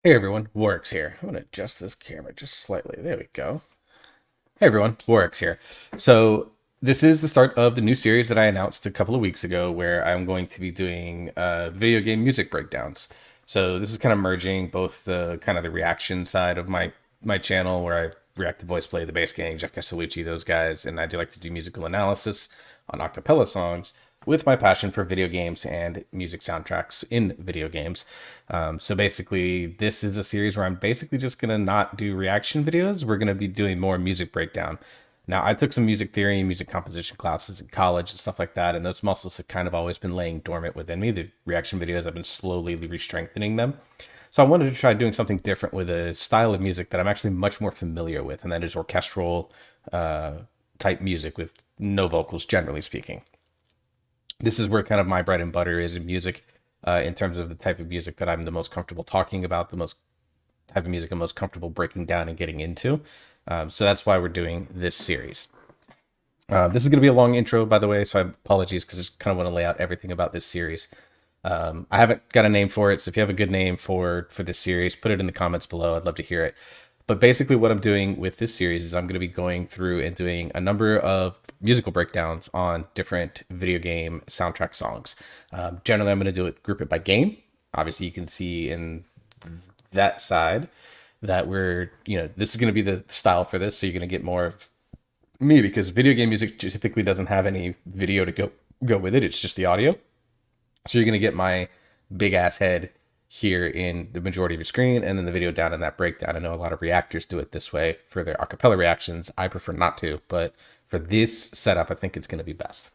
Hey everyone, Works here. I'm gonna adjust this camera just slightly. There we go. Hey everyone, Works here. So this is the start of the new series that I announced a couple of weeks ago, where I'm going to be doing video game music breakdowns. So this is kind of merging both the kind of the reaction side of my channel, where I react to voice play, the bass gang, Jeff Castellucci, those guys, and I do like to do musical analysis on a cappella songs with my passion for video games and music soundtracks in video games. So basically, this is a series where I'm basically just going to not do reaction videos. We're going to be doing more music breakdown. Now, I took some music theory and music composition classes in college and stuff like that, and those muscles have kind of always been laying dormant within me. The reaction videos, I've been slowly re-strengthening them. So I wanted to try doing something different with a style of music that I'm actually much more familiar with, and that is orchestral type music with no vocals, generally speaking. This is where kind of my bread and butter is in music, in terms of the type of music that I'm the most comfortable talking about, the most type of music I'm most comfortable breaking down and getting into. So that's why we're doing this series. This is going to be a long intro, by the way, so I apologies because I just kind of want to lay out everything about this series. I haven't got a name for it, so if you have a good name for this series, put it in the comments below. I'd love to hear it. But basically what I'm doing with this series is I'm going to be going through and doing a number of musical breakdowns on different video game soundtrack songs. Generally, I'm going to group it by game. Obviously, you can see in that side that this is going to be the style for this. So you're going to get more of me, because video game music typically doesn't have any video to go with it. It's just the audio. So you're going to get my big ass head here in the majority of your screen, and then the video down in that breakdown. I know a lot of reactors do it this way for their acapella reactions. I prefer not to, but for this setup, I think it's going to be best.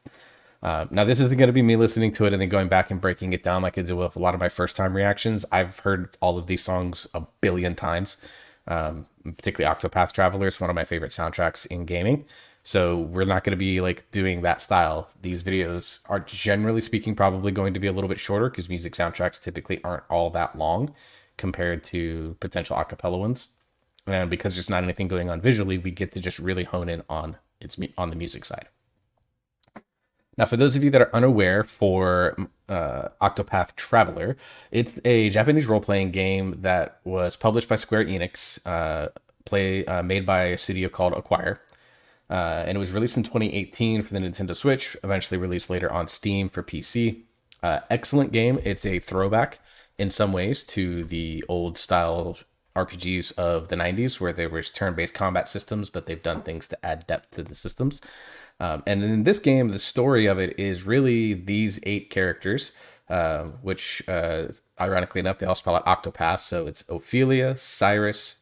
Now, this isn't going to be me listening to it and then going back and breaking it down like I did with a lot of my first time reactions. I've heard all of these songs a billion times. Particularly Octopath Traveler is one of my favorite soundtracks in gaming. So we're not going to be like doing that style. These videos are, generally speaking, probably going to be a little bit shorter because music soundtracks typically aren't all that long compared to potential acapella ones. And because there's not anything going on visually, we get to just really hone in on the music side. Now, for those of you that are unaware, for Octopath Traveler, it's a Japanese role-playing game that was published by Square Enix, made by a studio called Acquire. And it was released in 2018 for the Nintendo Switch, eventually released later on Steam for PC. Excellent game. It's a throwback in some ways to the old style RPGs of the 90s, where there was turn-based combat systems, but they've done things to add depth to the systems. And in this game, the story of it is really these 8 characters, which, ironically enough, they all spell out Octopath. So it's Ophelia, Cyrus,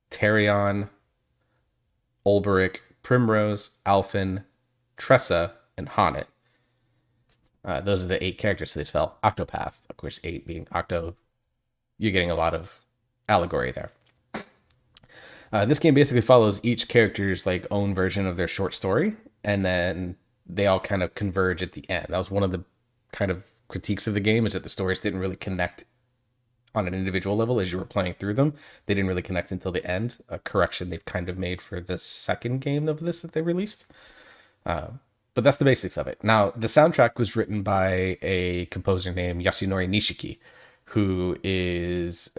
Terion, Ulberic, Primrose, Alphen, Tressa, and Honnet. Those are the 8 characters, so they spell Octopath. Of course, 8 being octo. You're getting a lot of allegory there. This game basically follows each character's own version of their short story, and then they all kind of converge at the end. That was one of the kind of critiques of the game, is that the stories didn't really connect on an individual level as you were playing through them. They didn't really connect until the end. A correction they've kind of made for the second game of this that they released. But that's the basics of it. Now, the soundtrack was written by a composer named Yasunori Nishiki, who is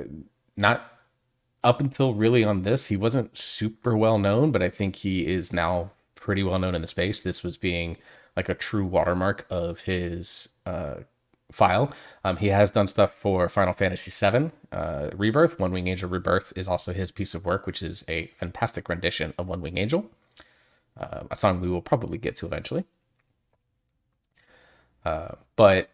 not, up until really on this, he wasn't super well known, but I think he is now pretty well known in the space. This was being like a true watermark of his file. He has done stuff for Final Fantasy VII Rebirth. One Wing Angel Rebirth is also his piece of work, which is a fantastic rendition of One Wing Angel, a song we will probably get to eventually. But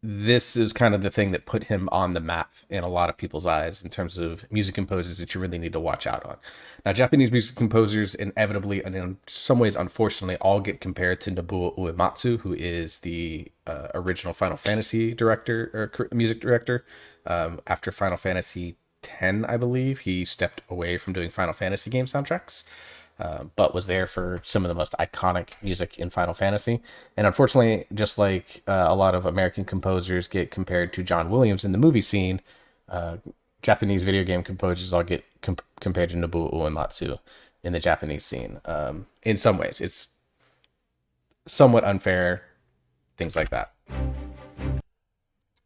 this is kind of the thing that put him on the map in a lot of people's eyes in terms of music composers that you really need to watch out on. Now, Japanese music composers inevitably, and in some ways, unfortunately, all get compared to Nobuo Uematsu, who is the original Final Fantasy director or music director. After Final Fantasy X, I believe, he stepped away from doing Final Fantasy game soundtracks. But was there for some of the most iconic music in Final Fantasy. And unfortunately, just like a lot of American composers get compared to John Williams in the movie scene, Japanese video game composers all get compared to Nobuo Uematsu in the Japanese scene. In some ways, it's somewhat unfair, things like that.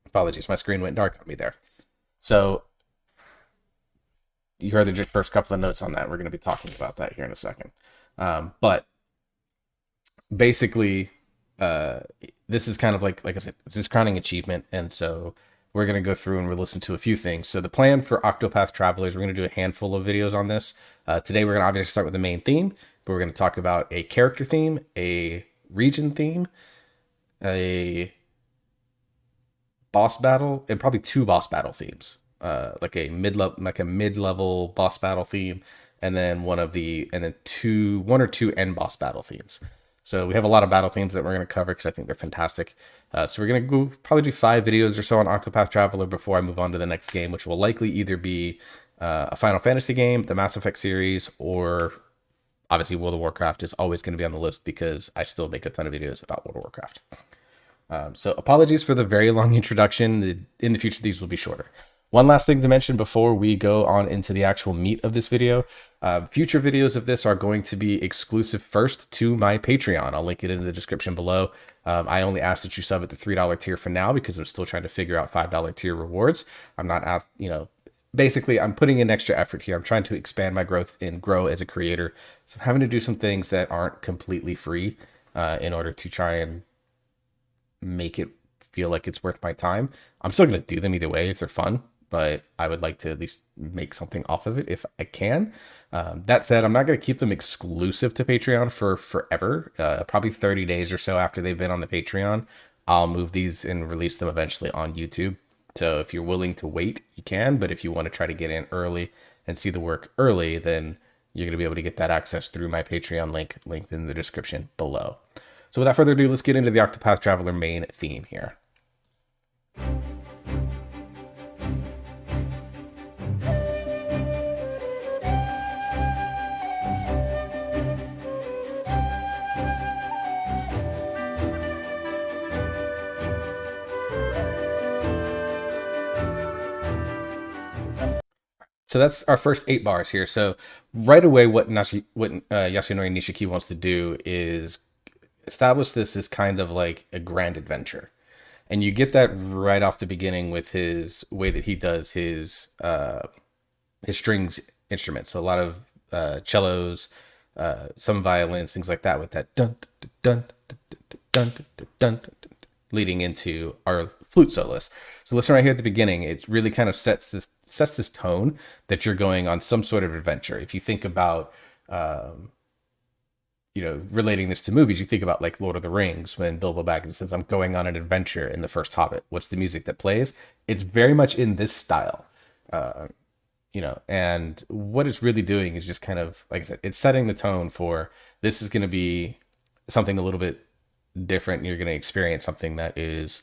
Apologies, my screen went dark on me there. So you heard the just first couple of notes on that. We're going to be talking about that here in a second. But basically, uh, this is kind of like I said, it's this crowning achievement, and so we're going to go through and we'll listen to a few things. So the plan for Octopath Travelers, we're going to do a handful of videos on this. Today we're going to obviously start with the main theme, but we're going to talk about a character theme, a region theme, a boss battle, and probably two boss battle themes. Like a mid-level boss battle theme, and then one or two end boss battle themes. So we have a lot of battle themes that we're going to cover because I think they're fantastic. So we're going to go probably do 5 videos or so on Octopath Traveler before I move on to the next game, which will likely either be a Final Fantasy game, the Mass Effect series, or obviously World of Warcraft is always going to be on the list because I still make a ton of videos about World of Warcraft. So apologies for the very long introduction. In the future, these will be shorter. One last thing to mention before we go on into the actual meat of this video. Future videos of this are going to be exclusive first to my Patreon. I'll link it in the description below. I only ask that you sub at the $3 tier for now because I'm still trying to figure out $5 tier rewards. I'm not asked, basically I'm putting in extra effort here. I'm trying to expand my growth and grow as a creator. So I'm having to do some things that aren't completely free in order to try and make it feel like it's worth my time. I'm still going to do them either way if they're fun, but I would like to at least make something off of it if I can. That said, I'm not going to keep them exclusive to Patreon for forever. Probably 30 days or so after they've been on the Patreon, I'll move these and release them eventually on YouTube. So if you're willing to wait, you can. But if you want to try to get in early and see the work early, then you're going to be able to get that access through my Patreon link linked in the description below. So without further ado, let's get into the Octopath Traveler main theme here. So that's our first 8 bars here. So right away, what Yasunori Nishiki wants to do is establish this as kind of like a grand adventure. And you get that right off the beginning with his way that he does his strings instruments. So a lot of cellos, some violins, things like that with that dun dun dun dun dun dun dun, leading into our flute solos. So listen right here at the beginning. It really kind of sets this tone that you're going on some sort of adventure. If you think about relating this to movies, you think about like Lord of the Rings when Bilbo Baggins says, "I'm going on an adventure" in the first Hobbit. What's the music that plays? It's very much in this style. And what it's really doing is just kind of, like I said, it's setting the tone for this is going to be something a little bit different. You're going to experience something that is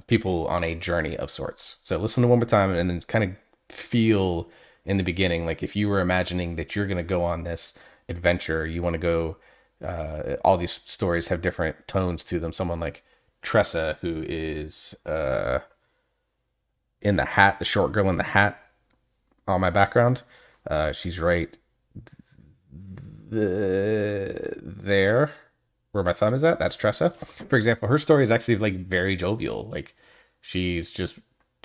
people on a journey of sorts. So listen to one more time and then kind of feel in the beginning, like if you were imagining that you're going to go on this adventure, you want to go, all these stories have different tones to them. Someone like Tressa, who is in the hat, the short girl in the hat on my background. She's right there where my thumb is at. That's Tressa. For example, her story is actually like very jovial. Like she's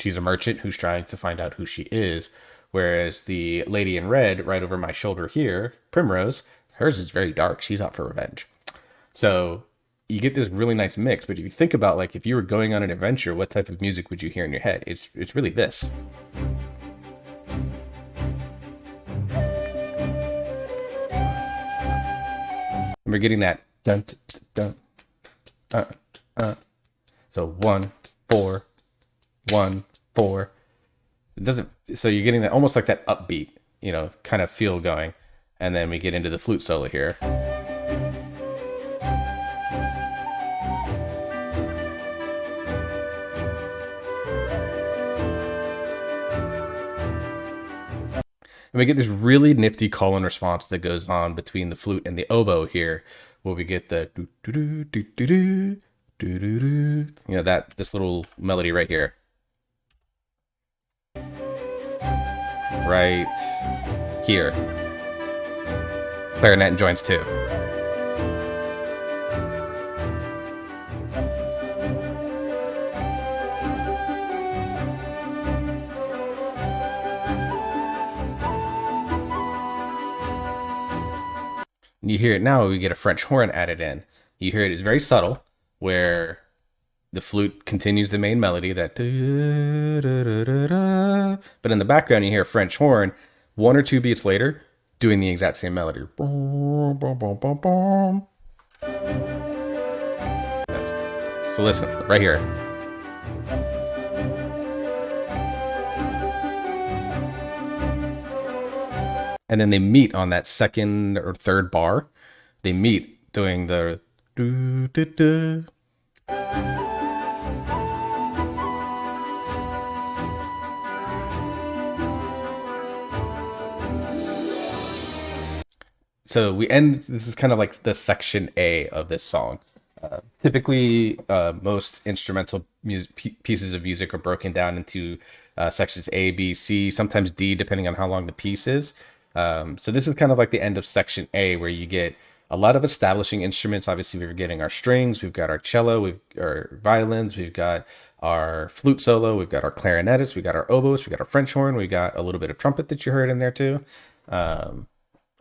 a merchant who's trying to find out who she is. Whereas the lady in red right over my shoulder here, Primrose, hers is very dark. She's out for revenge. So you get this really nice mix. But if you think about like if you were going on an adventure, what type of music would you hear in your head? It's really this. And we're getting that dun dun So 1 4 1 4. It doesn't. So you're getting that almost like that upbeat, kind of feel going, and then we get into the flute solo here. And we get this really nifty call and response that goes on between the flute and the oboe here, where we get the do do do do do do do do do. This little melody right here. Right here. Clarinet joins too. You hear it now, we get a French horn added in. You hear it, it's very subtle, where the flute continues the main melody, that but in the background you hear a French horn 1 or 2 beats later doing the exact same melody. So listen, right here. And then they meet on that second or third bar. They meet doing the do do do. So we end. This is kind of like the section A of this song. Typically, most instrumental pieces of music are broken down into sections A, B, C, sometimes D, depending on how long the piece is. So this is kind of like the end of section A, where you get a lot of establishing instruments. Obviously, we're getting our strings, we've got our cello, we've our violins, we've got our flute solo, we've got our clarinetists, we've got our oboes, we've got our French horn, we got a little bit of trumpet that you heard in there too. And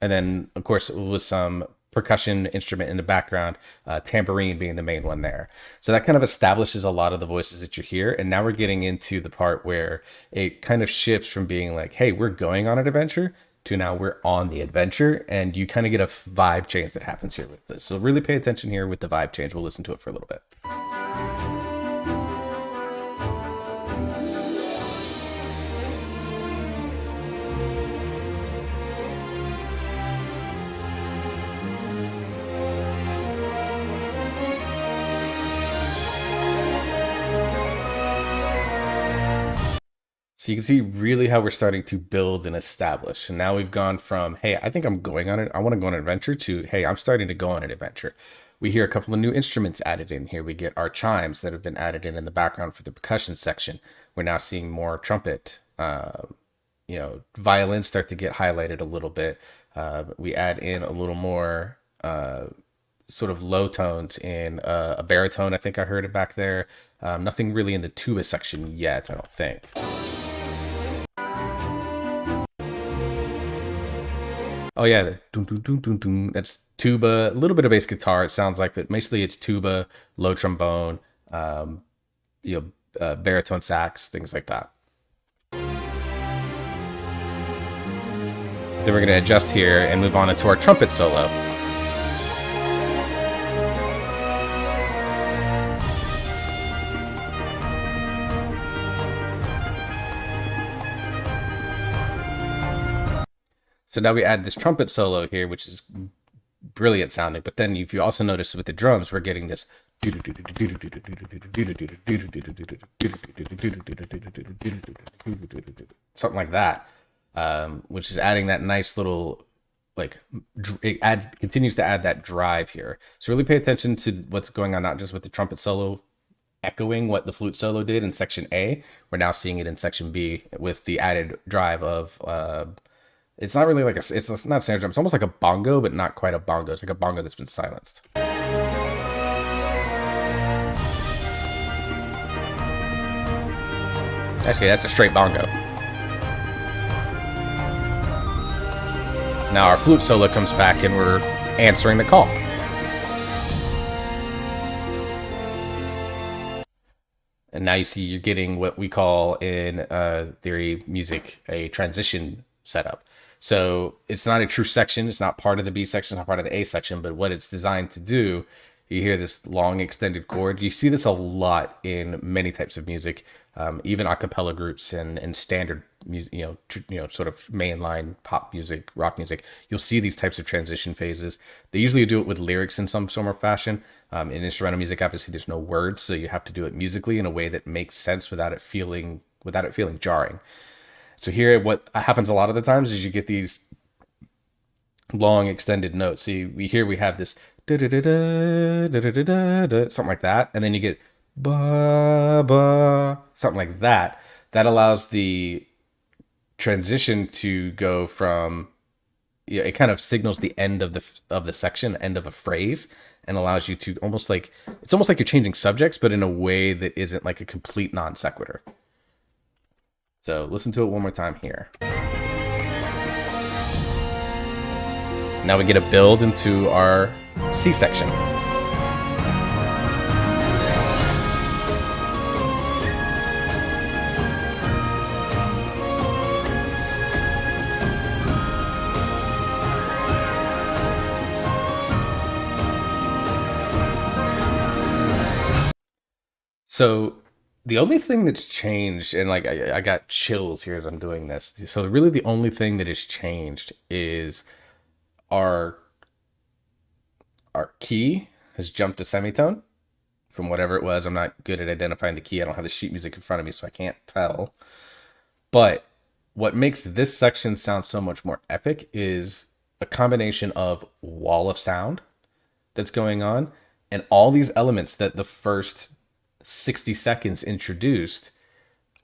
then, of course, with some percussion instrument in the background, tambourine being the main one there. So that kind of establishes a lot of the voices that you hear. And now we're getting into the part where it kind of shifts from being like, hey, we're going on an adventure, to now we're on the adventure. And you kind of get a vibe change that happens here with this. So really pay attention here with the vibe change. We'll listen to it for a little bit. So you can see really how we're starting to build and establish. And now we've gone from, hey, I think I'm going on it. I want to go on an adventure to, hey, I'm starting to go on an adventure. We hear a couple of new instruments added in here. We get our chimes that have been added in the background for the percussion section. We're now seeing more trumpet. Violins start to get highlighted a little bit. We add in a little more sort of low tones in a baritone. I think I heard it back there. Nothing really in the tuba section yet, I don't think. Oh yeah, dun, dun, dun, dun, dun. That's tuba, a little bit of bass guitar. It sounds like, but mostly it's tuba, low trombone, baritone sax, things like that. Then we're going to adjust here and move on into our trumpet solo. So now we add this trumpet solo here, which is brilliant sounding. But then if you also notice with the drums, we're getting this something like that, which is adding that nice little, like, it continues to add that drive here. So really pay attention to what's going on, not just with the trumpet solo echoing what the flute solo did in section A. We're now seeing it in section B with the added drive of it's not really like it's not a snare drum. It's almost like a bongo, but not quite a bongo. It's like a bongo that's been silenced. Actually, that's a straight bongo. Now our flute solo comes back and we're answering the call. And now you see you're getting what we call in theory music a transition setup. So it's not a true section. It's not part of the B section, not part of the A section, but what it's designed to do, you hear this long extended chord. You see this a lot in many types of music, even a cappella groups and standard music, sort of mainline pop music, rock music. You'll see these types of transition phases. They usually do it with lyrics in some form or fashion. In instrumental music, obviously there's no words, so you have to do it musically in a way that makes sense without it feeling jarring. So here, what happens a lot of the times is you get these long extended notes. See, we have this something like that, and then you get ba ba, something like that. That allows the transition to go from, it kind of signals the end of the section, end of a phrase, and allows you to it's almost like you're changing subjects, but in a way that isn't like a complete non sequitur. So listen to it one more time here. Now we get a build into our C section. So the only thing that's changed, and like I got chills here as I'm doing this. So really, the only thing that has changed is our our key has jumped to semitone from whatever it was. I'm not good at identifying the key. I don't have the sheet music in front of me, so I can't tell. But what makes this section sound so much more epic is a combination of wall of sound that's going on and all these elements that the first 60 seconds introduced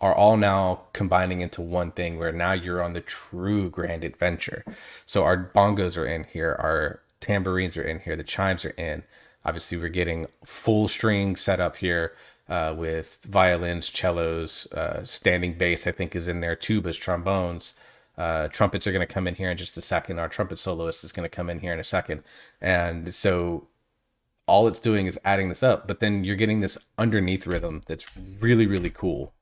are all now combining into one thing where now you're on the true grand adventure. So our bongos are in here, our tambourines are in here, the chimes are in. Obviously, we're getting full string set up here with violins, cellos, standing bass, I think, is in there, tubas, trombones. Trumpets are going to come in here in just a second. Our trumpet soloist is going to come in here in a second. And so all it's doing is adding this up, but then you're getting this underneath rhythm that's really, really cool.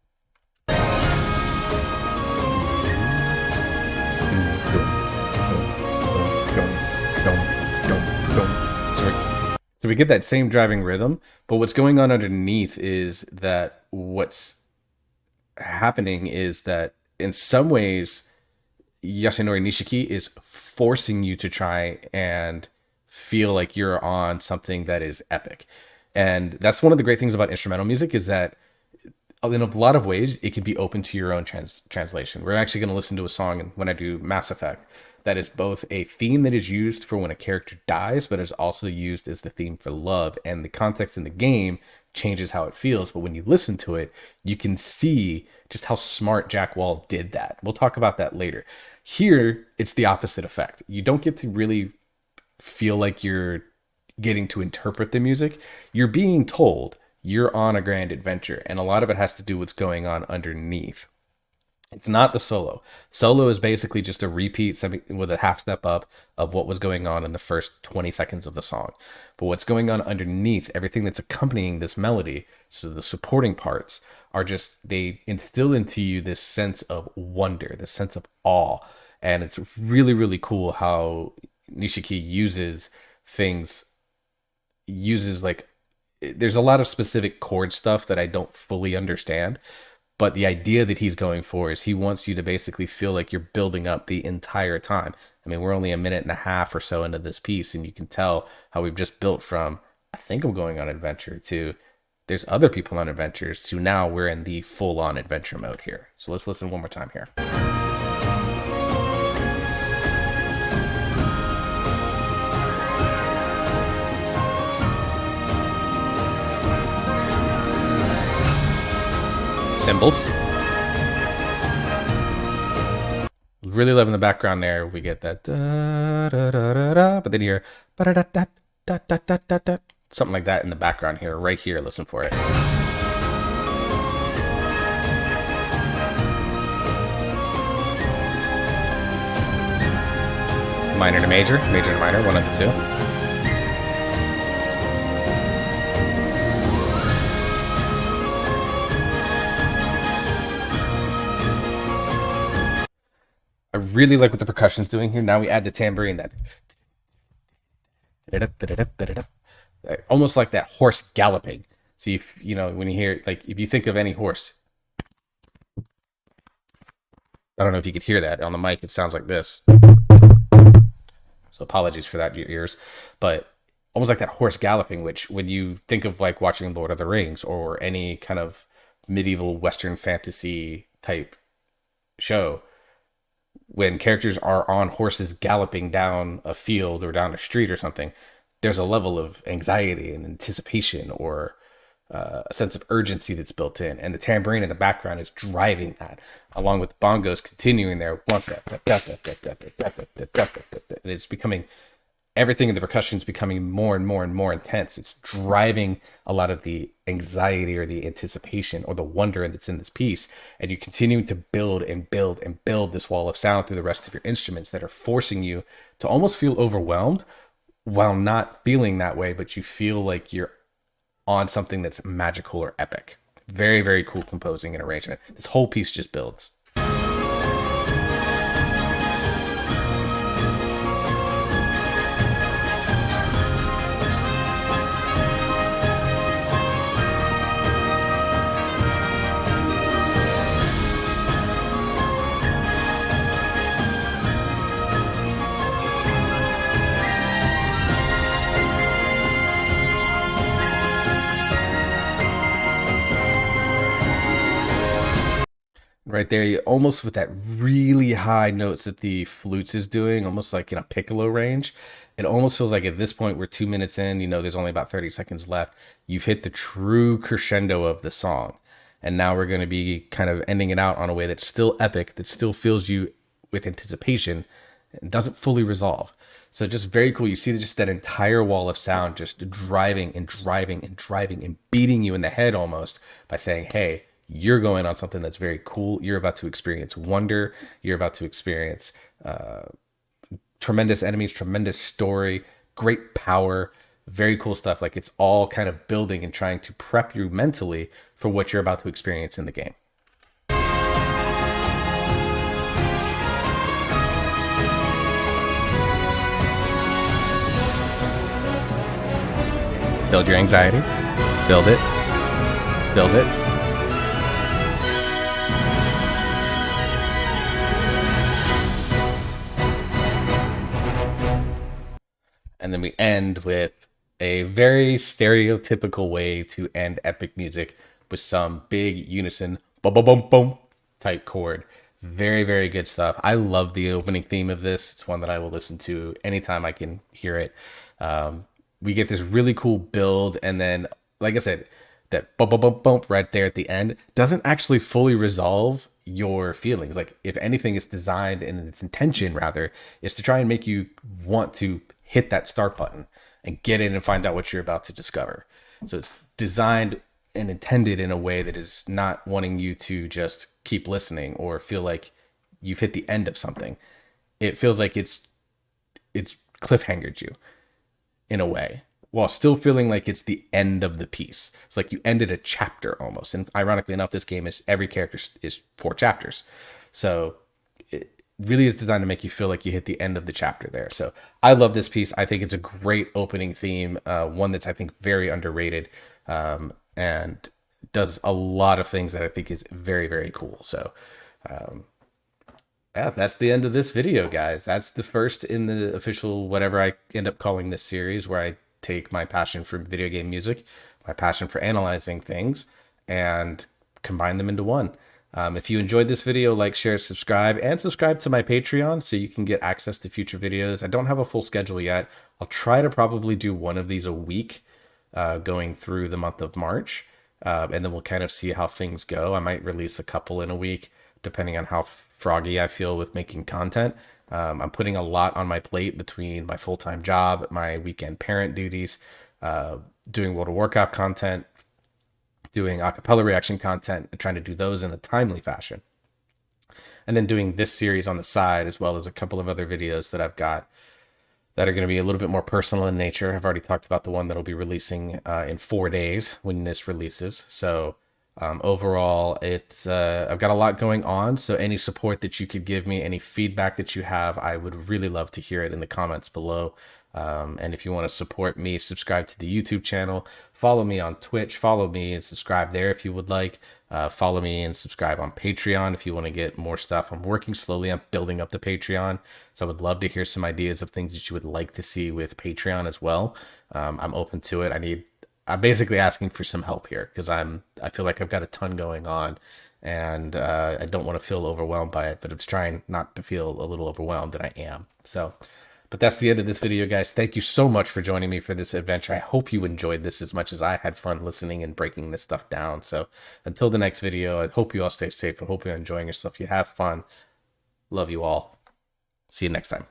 So we get that same driving rhythm, but what's going on underneath is that what's happening is that in some ways, Yasunori Nishiki is forcing you to try and feel like you're on something that is epic. And that's one of the great things about instrumental music is that in a lot of ways, it can be open to your own translation. We're actually going to listen to a song when I do Mass Effect that is both a theme that is used for when a character dies, but is also used as the theme for love. And the context in the game changes how it feels. But when you listen to it, you can see just how smart Jack Wall did that. We'll talk about that later. Here, it's the opposite effect. You don't get to really feel like you're getting to interpret the music. You're being told you're on a grand adventure, and a lot of it has to do with what's going on underneath. It's not the solo. Solo is basically just a repeat with a half step up of what was going on in the first 20 seconds of the song. But what's going on underneath, everything that's accompanying this melody, so the supporting parts are just, they instill into you this sense of wonder, this sense of awe. And it's really, really cool how Nishiki uses like, there's a lot of specific chord stuff that I don't fully understand, but the idea that he's going for is he wants you to basically feel like you're building up the entire time. I mean, we're only a minute and a half or so into this piece, and you can tell how we've just built from, I think I'm going on adventure, to there's other people on adventures, to now we're in the full-on adventure mode here. So let's listen one more time here. Cymbals. Really love in the background there. We get that da, da, da, da, da, but then you hear da, da, da, da, da, da, da, da, something like that in the background here, right here. Listen for it. Minor to major, major to minor, one of the two. I really like what the percussion's doing here. Now we add the tambourine, that almost like that horse galloping. So if you know, when you hear, like, if you think of any horse, I don't know if you could hear that on the mic. It sounds like this. So apologies for that, your ears, but almost like that horse galloping, which when you think of like watching Lord of the Rings or any kind of medieval Western fantasy type show, when characters are on horses galloping down a field or down a street or something, there's a level of anxiety and anticipation or a sense of urgency that's built in. And the tambourine in the background is driving that, along with the bongos continuing there. And it's becoming everything in the percussion is becoming more and more and more intense. It's driving a lot of the anxiety or the anticipation or the wonder that's in this piece. And you continue to build and build and build this wall of sound through the rest of your instruments that are forcing you to almost feel overwhelmed while not feeling that way, but you feel like you're on something that's magical or epic. Very, very cool composing and arrangement. This whole piece just builds. Right there, you almost with that really high notes that the flutes is doing, almost like in a piccolo range. It almost feels like at this point, we're 2 minutes in, there's only about 30 seconds left. You've hit the true crescendo of the song. And now we're going to be kind of ending it out on a way that's still epic, that still fills you with anticipation and doesn't fully resolve. So just very cool. You see just that entire wall of sound just driving and driving and driving and beating you in the head almost by saying, hey, you're going on something that's very cool. You're about to experience wonder. You're about to experience tremendous enemies, tremendous story, great power, very cool stuff. Like it's all kind of building and trying to prep you mentally for what you're about to experience in the game. Build your anxiety. Build it. Build it. And then we end with a very stereotypical way to end epic music with some big unison boom boom boom boom type chord. Very, very good stuff. I love the opening theme of this. It's one that I will listen to anytime I can hear it. We get this really cool build, and then, like I said, that bump bump bump bump right there at the end doesn't actually fully resolve your feelings. Like if anything, is designed, and its intention rather is to try and make you want to hit that start button and get in and find out what you're about to discover. So it's designed and intended in a way that is not wanting you to just keep listening or feel like you've hit the end of something. It feels like it's cliffhangered you in a way, while still feeling like it's the end of the piece. It's like you ended a chapter almost. And ironically enough, this game is every character is 4 chapters. So it really is designed to make you feel like you hit the end of the chapter there. So I love this piece. I think it's a great opening theme, one that's, I think, very underrated, and does a lot of things that I think is very, very cool. So yeah, that's the end of this video, guys. That's the first in the official, whatever I end up calling this series, where I take my passion for video game music, my passion for analyzing things, and combine them into one. If you enjoyed this video, like, share, subscribe, and subscribe to my Patreon so you can get access to future videos. I don't have a full schedule yet. I'll try to probably do one of these a week going through the month of March, and then we'll kind of see how things go. I might release a couple in a week, depending on how froggy I feel with making content. I'm putting a lot on my plate between my full-time job, my weekend parent duties, doing World of Warcraft content, doing acapella reaction content, and trying to do those in a timely fashion. And then doing this series on the side, as well as a couple of other videos that I've got that are going to be a little bit more personal in nature. I've already talked about the one that'll be releasing in 4 days when this releases. So overall, it's I've got a lot going on. So any support that you could give me, any feedback that you have, I would really love to hear it in the comments below. And if you want to support me, subscribe to the YouTube channel, follow me on Twitch, follow me and subscribe there if you would like. Follow me and subscribe on Patreon if you want to get more stuff. I'm working slowly on building up the Patreon, so I would love to hear some ideas of things that you would like to see with Patreon as well. I'm open to it. I'm basically asking for some help here because I feel like I've got a ton going on, and I don't want to feel overwhelmed by it, but I'm trying not to feel a little overwhelmed, and I am. So, but that's the end of this video, guys. Thank you so much for joining me for this adventure. I hope you enjoyed this as much as I had fun listening and breaking this stuff down. So until the next video, I hope you all stay safe. I hope you're enjoying yourself. You have fun. Love you all. See you next time.